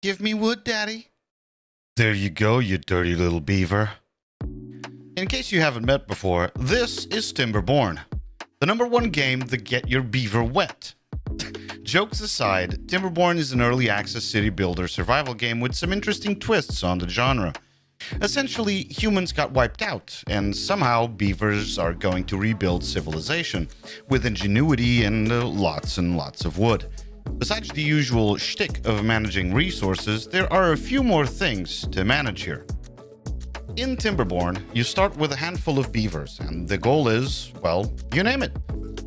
Give me wood, Daddy. There you go, you dirty little beaver. In case you haven't met before, this is Timberborn, the #1 game to get your beaver wet. Jokes aside, Timberborn is an early access city builder survival game with some interesting twists on the genre. Essentially, humans got wiped out, and somehow beavers are going to rebuild civilization, with ingenuity and lots of wood. Besides the usual shtick of managing resources, there are a few more things to manage here. In Timberborn, you start with a handful of beavers, and the goal is, well, you name it.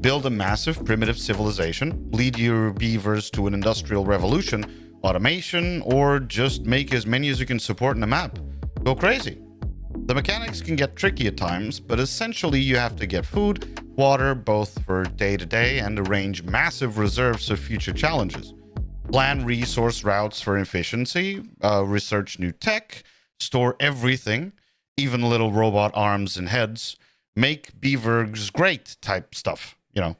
Build a massive primitive civilization, lead your beavers to an industrial revolution, automation, or just make as many as you can support in a map. Go crazy. The mechanics can get tricky at times, but essentially you have to get food, water, both for day-to-day, and arrange massive reserves of future challenges. Plan resource routes for efficiency, research new tech, store everything, even little robot arms and heads, make Beavers Great type stuff, you know.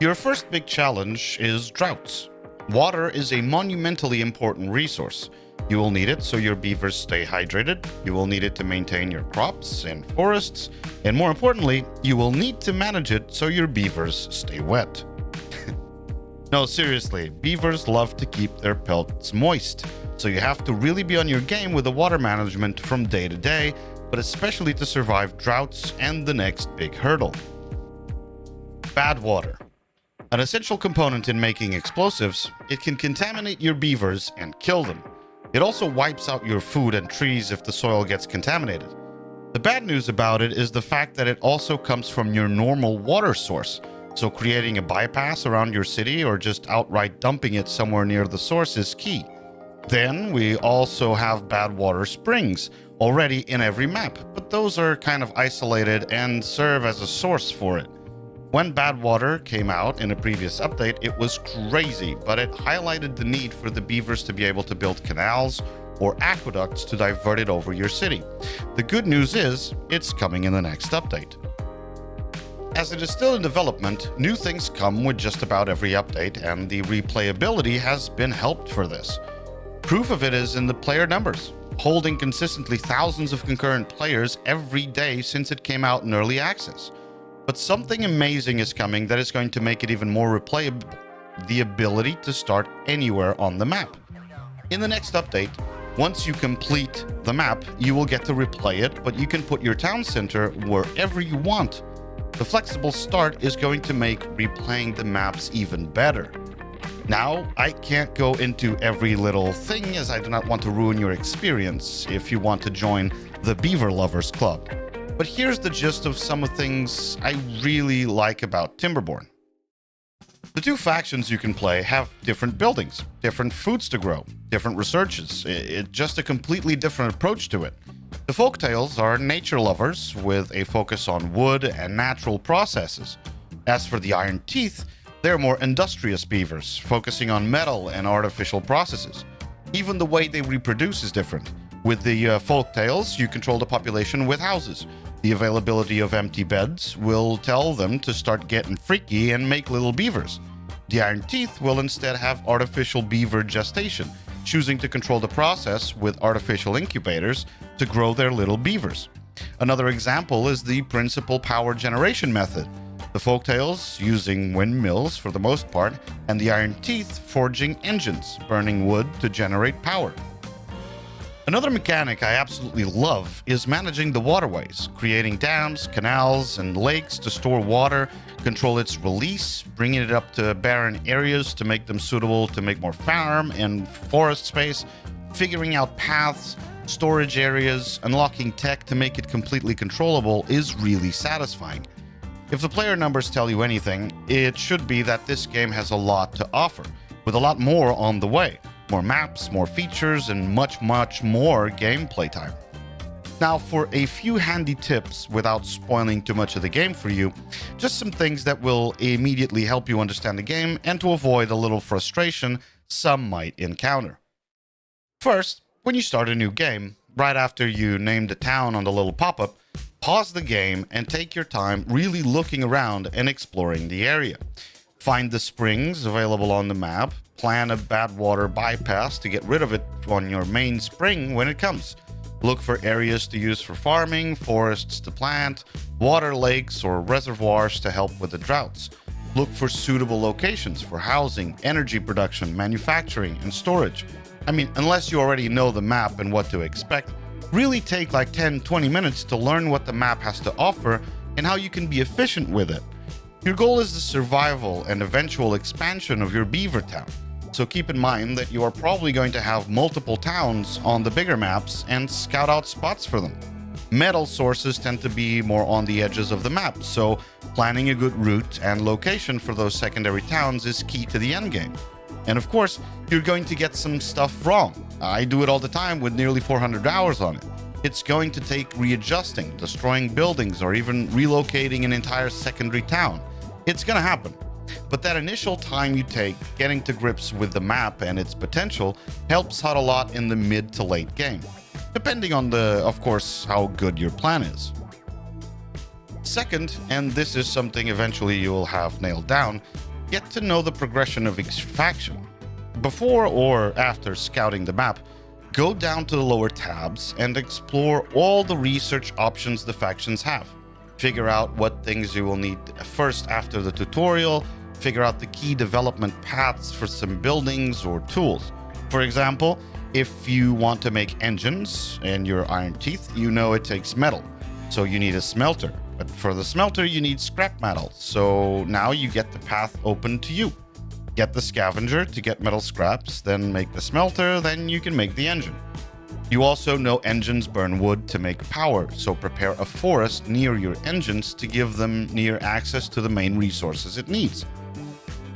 Your first big challenge is droughts. Water is a monumentally important resource. You will need it so your beavers stay hydrated, you will need it to maintain your crops and forests, and more importantly, you will need to manage it so your beavers stay wet. No, seriously, beavers love to keep their pelts moist, so you have to really be on your game with the water management from day to day, but especially to survive droughts and the next big hurdle. Bad water. An essential component in making explosives, it can contaminate your beavers and kill them. It also wipes out your food and trees if the soil gets contaminated. The bad news about it is the fact that it also comes from your normal water source, so creating a bypass around your city or just outright dumping it somewhere near the source is key. Then we also have bad water springs already in every map, but those are kind of isolated and serve as a source for it. When bad water came out in a previous update, it was crazy, but it highlighted the need for the beavers to be able to build canals or aqueducts to divert it over your city. The good news is, it's coming in the next update. As it is still in development, new things come with just about every update, and the replayability has been helped for this. Proof of it is in the player numbers, holding consistently thousands of concurrent players every day since it came out in early access. But something amazing is coming that is going to make it even more replayable: the ability to start anywhere on the map. In the next update, once you complete the map, you will get to replay it, but you can put your town center wherever you want. The flexible start is going to make replaying the maps even better. Now, I can't go into every little thing as I do not want to ruin your experience if you want to join the Beaver Lovers Club. But here's the gist of some of the things I really like about Timberborn. The two factions you can play have different buildings, different foods to grow, different researches. It's just a completely different approach to it. The folktales are nature lovers with a focus on wood and natural processes. As for the Iron Teeth, they're more industrious beavers, focusing on metal and artificial processes. Even the way they reproduce is different. With the folktales, you control the population with houses. The availability of empty beds will tell them to start getting freaky and make little beavers. The Iron Teeth will instead have artificial beaver gestation, choosing to control the process with artificial incubators to grow their little beavers. Another example is the principal power generation method. The folktales using windmills for the most part, and the Iron Teeth forging engines, burning wood to generate power. Another mechanic I absolutely love is managing the waterways, creating dams, canals, and lakes to store water, control its release, bringing it up to barren areas to make them suitable to make more farm and forest space, figuring out paths, storage areas, unlocking tech to make it completely controllable is really satisfying. If the player numbers tell you anything, it should be that this game has a lot to offer, with a lot more on the way. More maps, more features, and much more gameplay time. Now, for a few handy tips without spoiling too much of the game for you, just some things that will immediately help you understand the game and to avoid a little frustration some might encounter. First, when you start a new game, right after you name the town on the little pop-up, pause the game and take your time really looking around and exploring the area. Find the springs available on the map. Plan a bad water bypass to get rid of it on your main spring when it comes. Look for areas to use for farming, forests to plant, water lakes or reservoirs to help with the droughts. Look for suitable locations for housing, energy production, manufacturing, and storage. I mean, unless you already know the map and what to expect, really take like 10-20 minutes to learn what the map has to offer and how you can be efficient with it. Your goal is the survival and eventual expansion of your beaver town. So keep in mind that you are probably going to have multiple towns on the bigger maps and scout out spots for them. Metal sources tend to be more on the edges of the map, so planning a good route and location for those secondary towns is key to the endgame. And of course, you're going to get some stuff wrong. I do it all the time with nearly 400 hours on it. It's going to take readjusting, destroying buildings, or even relocating an entire secondary town. It's gonna happen. But that initial time you take getting to grips with the map and its potential helps out a lot in the mid to late game, depending on of course, how good your plan is. Second, and this is something eventually you will have nailed down, get to know the progression of each faction. Before or after scouting the map, go down to the lower tabs and explore all the research options the factions have. Figure out what things you will need first after the tutorial, figure out the key development paths for some buildings or tools. For example, if you want to make engines and your iron teeth, you know it takes metal, so you need a smelter. But for the smelter, you need scrap metal, so now you get the path open to you. Get the scavenger to get metal scraps, then make the smelter, then you can make the engine. You also know engines burn wood to make power, so prepare a forest near your engines to give them near access to the main resources it needs.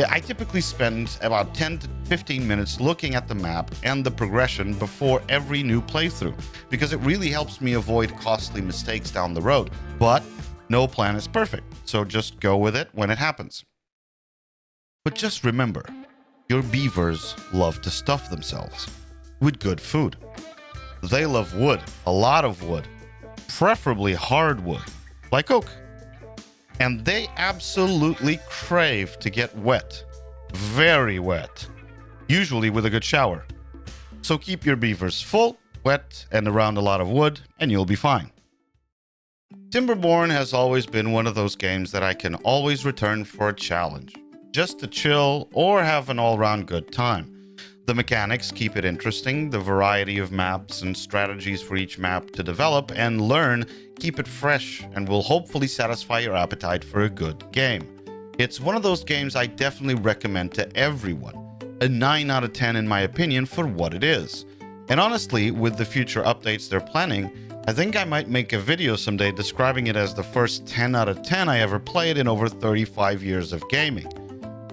I typically spend about 10 to 15 minutes looking at the map and the progression before every new playthrough, because it really helps me avoid costly mistakes down the road. But no plan is perfect, so just go with it when it happens. But just remember, your beavers love to stuff themselves with good food. They love wood, a lot of wood, preferably hardwood, like oak. And they absolutely crave to get wet, very wet, usually with a good shower. So keep your beavers full, wet, and around a lot of wood, and you'll be fine. Timberborn has always been one of those games that I can always return for a challenge, just to chill or have an all-round good time. The mechanics keep it interesting, the variety of maps and strategies for each map to develop and learn keep it fresh and will hopefully satisfy your appetite for a good game. It's one of those games I definitely recommend to everyone. A 9 out of 10 in my opinion for what it is. And honestly, with the future updates they're planning, I think I might make a video someday describing it as the first 10 out of 10 I ever played in over 35 years of gaming.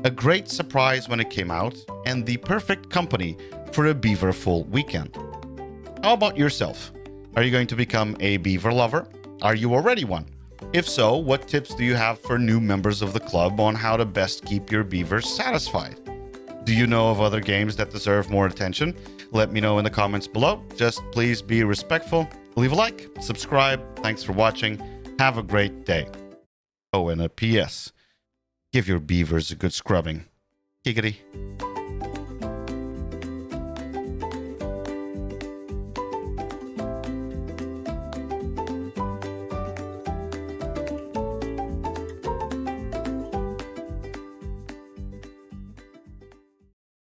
A great surprise when it came out, and the perfect company for a beaver full weekend. How about yourself? Are you going to become a beaver lover? Are you already one? If so, what tips do you have for new members of the club on how to best keep your beavers satisfied? Do you know of other games that deserve more attention? Let me know in the comments below. Just please be respectful. Leave a like, subscribe. Thanks for watching. Have a great day. Oh, and a PS. Give your beavers a good scrubbing. Giggity.